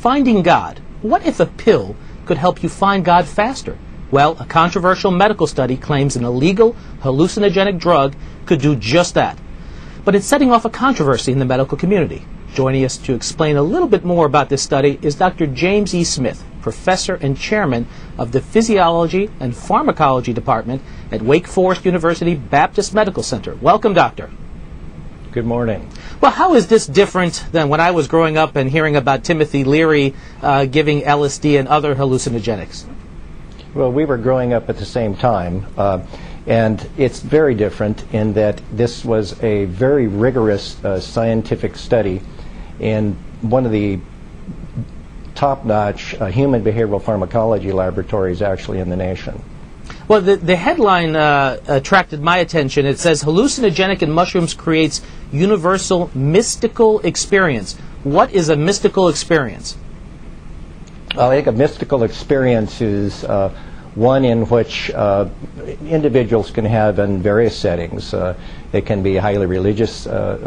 Finding God. What if a pill could help you find God faster? Well, a controversial medical study claims an illegal hallucinogenic drug could do just that. But it's setting off a controversy in the medical community. Joining us to explain a little bit more about this study is Dr. James E. Smith, professor and chairman of the Physiology and Pharmacology Department at Wake Forest University Baptist Medical Center. Welcome, doctor. Good morning. Well, how is this different than when I was growing up and hearing about Timothy Leary giving LSD and other hallucinogenics? Well, we were growing up at the same time, and it's very different in that this was a very rigorous scientific study in one of the top-notch human behavioral pharmacology laboratories actually in the nation. Well, the headline attracted my attention. It says, hallucinogenic in mushrooms creates universal mystical experience. What is a mystical experience? I think a mystical experience is one in which individuals can have in various settings. They can be highly religious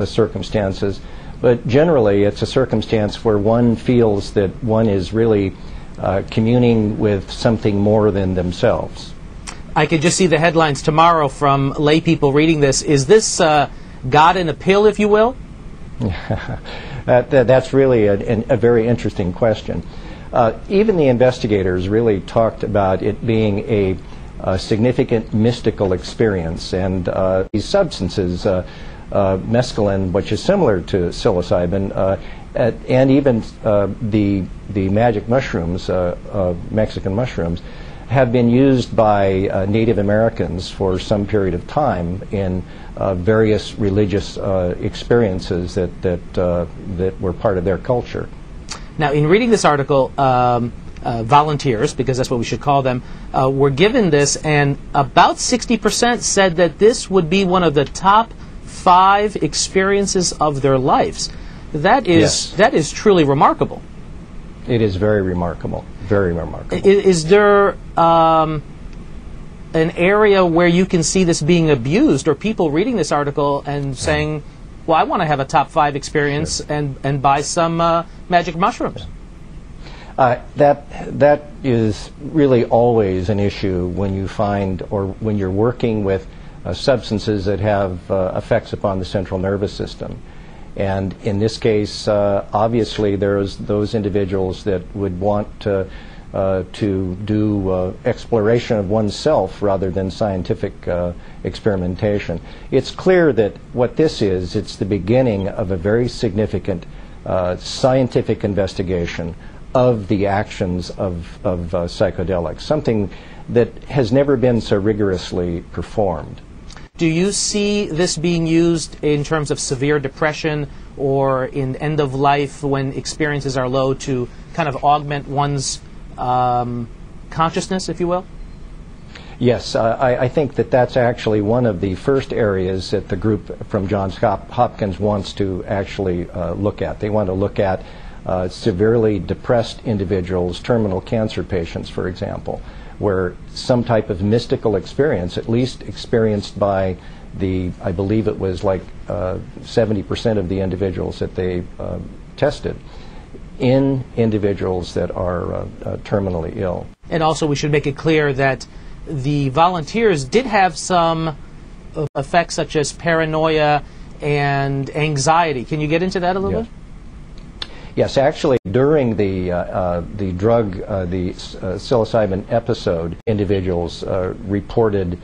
circumstances, but generally it's a circumstance where one feels that one is really communing with something more than themselves. I could just see the headlines tomorrow from lay people reading this. Is this God in a pill, if you will? That's really a very interesting question. Even the investigators really talked about it being a significant mystical experience, and these substances, mescaline, which is similar to psilocybin, and even the magic mushrooms, Mexican mushrooms, have been used by Native Americans for some period of time in various religious experiences that were part of their culture. Now, in reading this article, volunteers, because that's what we should call them, were given this, and about 60% said that this would be one of the top 5 experiences of their lives. That is truly remarkable. It is very remarkable. Very remarkable. Is there an area where you can see this being abused, or people reading this article and saying, well, I want to have a top 5 experience and buy some magic mushrooms? That is really always an issue when you find, or when you're working with substances that have effects upon the central nervous system. And in this case, obviously, there's those individuals that would want to do exploration of oneself rather than scientific experimentation. It's clear that what this is, it's the beginning of a very significant scientific investigation of the actions of psychedelics, something that has never been so rigorously performed. Do you see this being used in terms of severe depression or in end of life when experiences are low to kind of augment one's consciousness, if you will? Yes, I think that that's actually one of the first areas that the group from Johns Hopkins wants to actually look at. They want to look at severely depressed individuals, terminal cancer patients, for example, where some type of mystical experience, at least experienced by I believe it was like 70% of the individuals that they tested, in individuals that are terminally ill. And also we should make it clear that the volunteers did have some effects such as paranoia and anxiety. Can you get into that a little bit? Yes, actually, during the psilocybin episode, individuals reported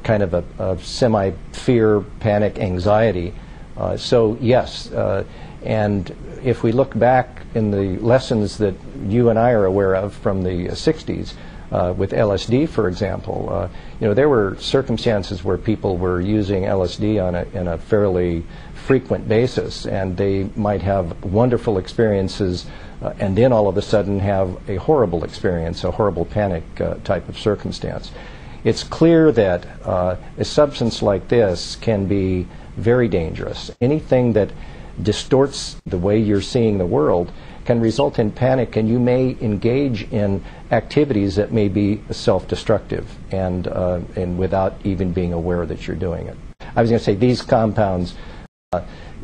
kind of a semi-fear, panic, anxiety. So yes, and if we look back in the lessons that you and I are aware of from the 60s, with LSD, for example, there were circumstances where people were using LSD in a fairly frequent basis, and they might have wonderful experiences and then all of a sudden have a horrible experience, a horrible panic type of circumstance. It's clear that a substance like this can be very dangerous. Anything that distorts the way you're seeing the world can result in panic, and you may engage in activities that may be self-destructive and without even being aware that you're doing it. I was going to say these compounds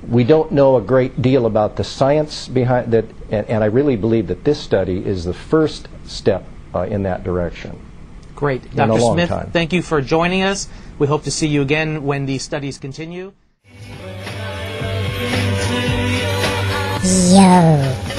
We don't know a great deal about the science behind that, and I really believe that this study is the first step in that direction. Great. Dr. Smith, thank you for joining us. We hope to see you again when these studies continue. Yo.